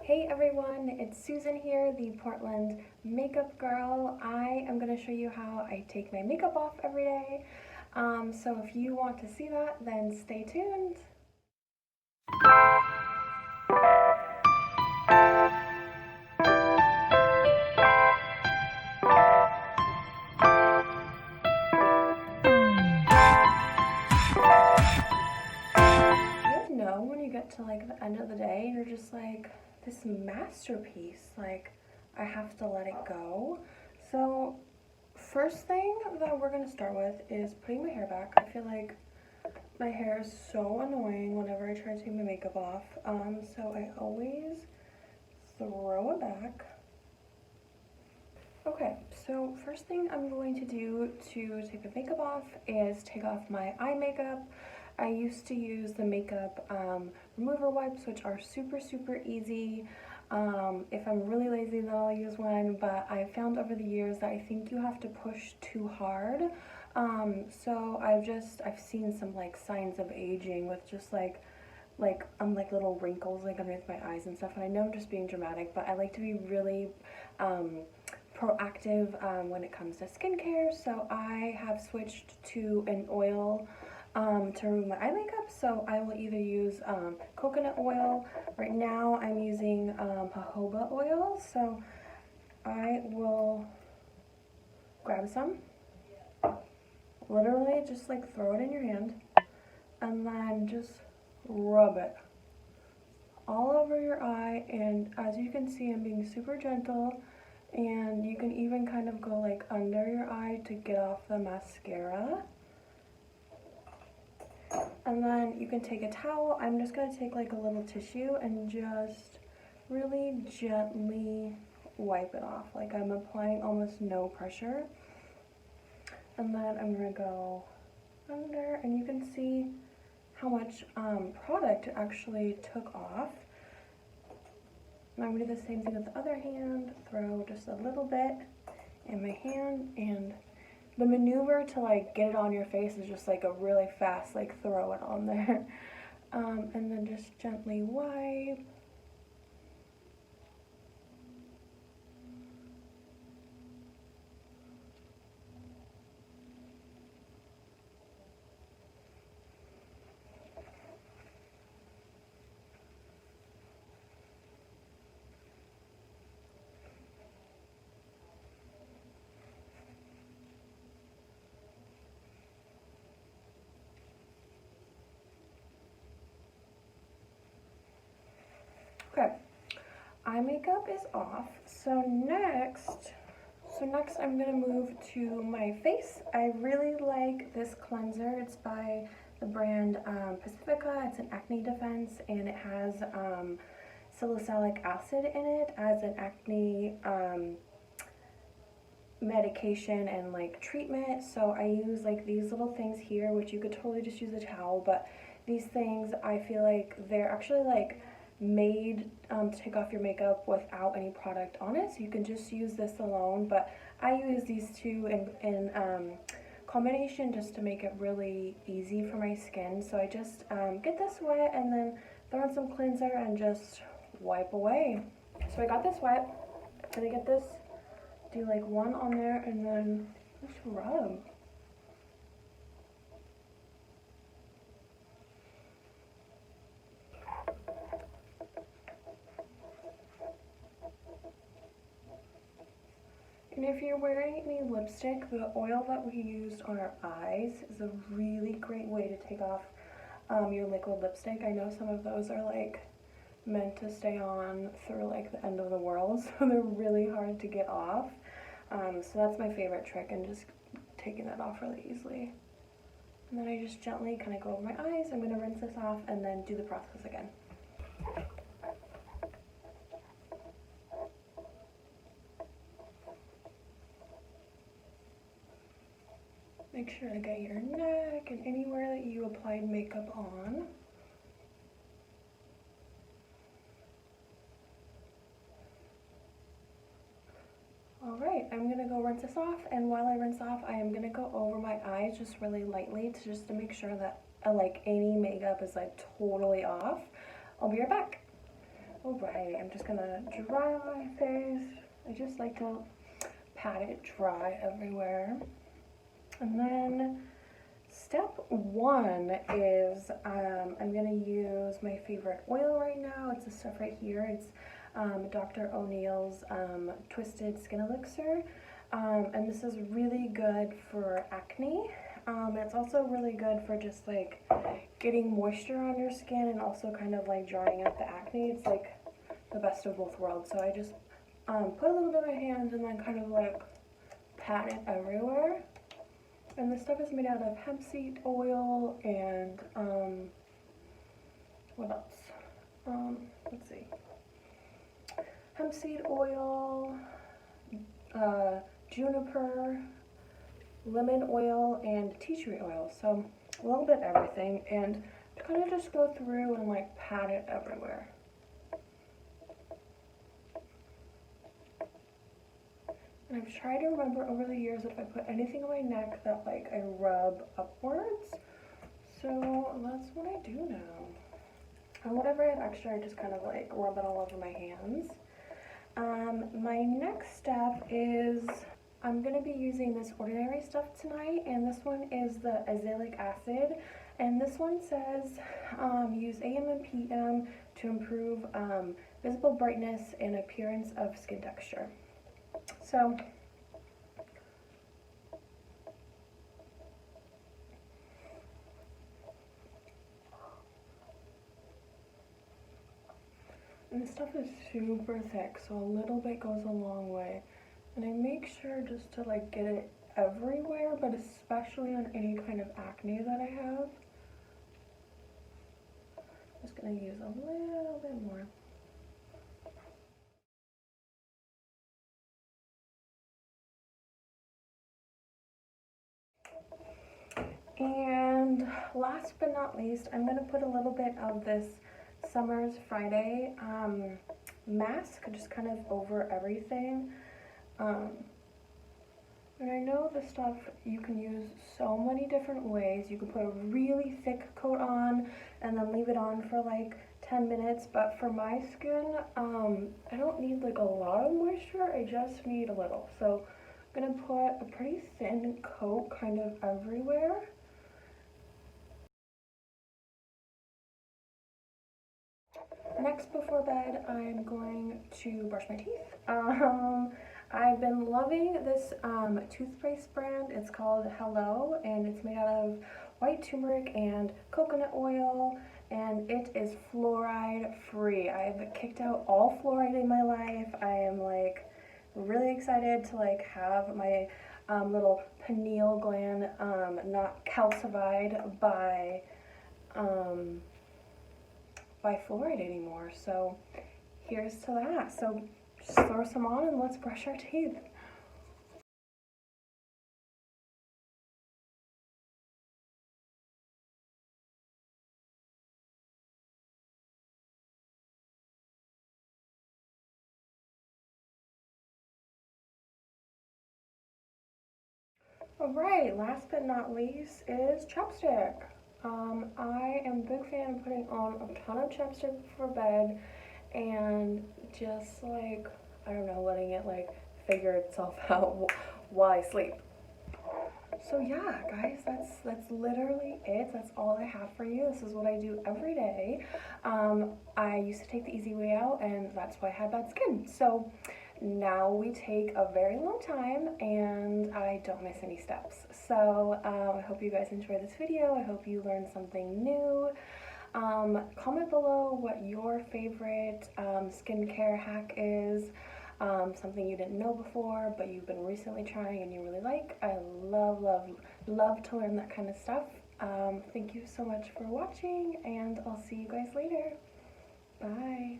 Hey everyone, it's Susan here, the Portland makeup girl. I am going to show you how I take my makeup off every day. So if you want to see that, then stay tuned. You know when you get to like the end of the day, you're just like, this masterpiece, like I have to let it go. So first thing that we're going to start with is putting my hair back. I feel like my hair is so annoying whenever I try to take my makeup off, so I always throw it back. Okay, so first thing I'm going to do to take my makeup off is take off my eye makeup. I used to use the makeup remover wipes, which are super easy. If I'm really lazy, then I'll use one, but I found over the years that I think you have to push too hard. So I've seen some like signs of aging with just like little wrinkles like underneath my eyes and stuff, and I know I'm just being dramatic, but I like to be really proactive when it comes to skincare. So I have switched to an oil to remove my eye makeup. So I will either use coconut oil. Right now I'm using jojoba oil, so I will grab some, literally just like throw it in your hand, and then just rub it all over your eye. And as you can see, I'm being super gentle, and you can even kind of go like under your eye to get off the mascara. And then you can take a towel. I'm just going to take like a little tissue and just really gently wipe it off. Like I'm applying almost no pressure. And then I'm going to go under, and you can see how much product actually took off. And I'm going to do the same thing with the other hand. Throw just a little bit in my hand, and the maneuver to like get it on your face is just like a really fast like throw it on there. And then just gently wipe. Okay, eye makeup is off. So next I'm gonna move to my face. I really like this cleanser. It's by the brand Pacifica. It's an acne defense, and it has salicylic acid in it as an acne medication and like treatment. So I use like these little things here, which you could totally just use a towel, but these things, I feel like they're actually like made to take off your makeup without any product on it, so you can just use this alone. But I use these two in combination just to make it really easy for my skin. So I just get this wet and then throw in some cleanser and just wipe away. So I got this wet. I'm gonna get this, do like one on there, and then just rub. And if you're wearing any lipstick, the oil that we used on our eyes is a really great way to take off your liquid lipstick. I know some of those are like meant to stay on through like the end of the world, so they're really hard to get off. So that's my favorite trick, and just taking that off really easily. And then I just gently kind of go over my eyes. I'm going to rinse this off and then do the process again. Make sure to get your neck and anywhere that you applied makeup on. Alright, I'm going to go rinse this off, and while I rinse off, I am going to go over my eyes just really lightly to make sure that like any makeup is like totally off. I'll be right back. Alright, I'm just gonna dry my face. I just like to pat it dry everywhere. And then step one is I'm gonna use my favorite oil right now. It's this stuff right here. It's Dr. O'Neill's Twisted Skin Elixir. And this is really good for acne. It's also really good for just like getting moisture on your skin and also kind of like drying out the acne. It's like the best of both worlds. So I just put a little bit in my hands and then kind of like pat it everywhere. And this stuff is made out of hemp seed oil and what else? Let's see. Hemp seed oil, juniper, lemon oil, and tea tree oil. So a little bit of everything, and to kind of just go through and like pat it everywhere. And I've tried to remember over the years if I put anything on my neck that like I rub upwards. So that's what I do now. And whatever I have extra, I just kind of like rub it all over my hands. My next step is I'm going to be using this Ordinary stuff tonight, and this one is the azelaic acid, and this one says use AM and PM to improve visible brightness and appearance of skin texture. So and this stuff is super thick, so a little bit goes a long way. And I make sure just to like get it everywhere, but especially on any kind of acne that I have. Just gonna use a little bit more. And last but not least, I'm gonna put a little bit of this Summer's Friday mask just kind of over everything. And I know this stuff you can use so many different ways. You can put a really thick coat on and then leave it on for like 10 minutes, but for my skin, I don't need like a lot of moisture, I just need a little. So I'm gonna put a pretty thin coat kind of everywhere. Next, before bed, I'm going to brush my teeth. I've been loving this toothpaste brand. It's called Hello, and it's made out of white turmeric and coconut oil, and it is fluoride free. I've kicked out all fluoride in my life. I am like really excited to like have my little pineal gland not calcified by fluoride anymore. So here's to that. So just throw some on and let's brush our teeth. Alright, last but not least is chapstick. I am a big fan of putting on a ton of chapstick before bed and just like, I don't know, letting it like figure itself out while I sleep. So yeah, guys, that's literally it. That's all I have for you. This is what I do every day. I used to take the easy way out, and that's why I had bad skin. So now we take a very long time, and I don't miss any steps. So I hope you guys enjoyed this video. I hope you learned something new. Comment below what your favorite skincare hack is. Something you didn't know before but you've been recently trying and you really like. I love to learn that kind of stuff. Thank you so much for watching, and I'll see you guys later. Bye.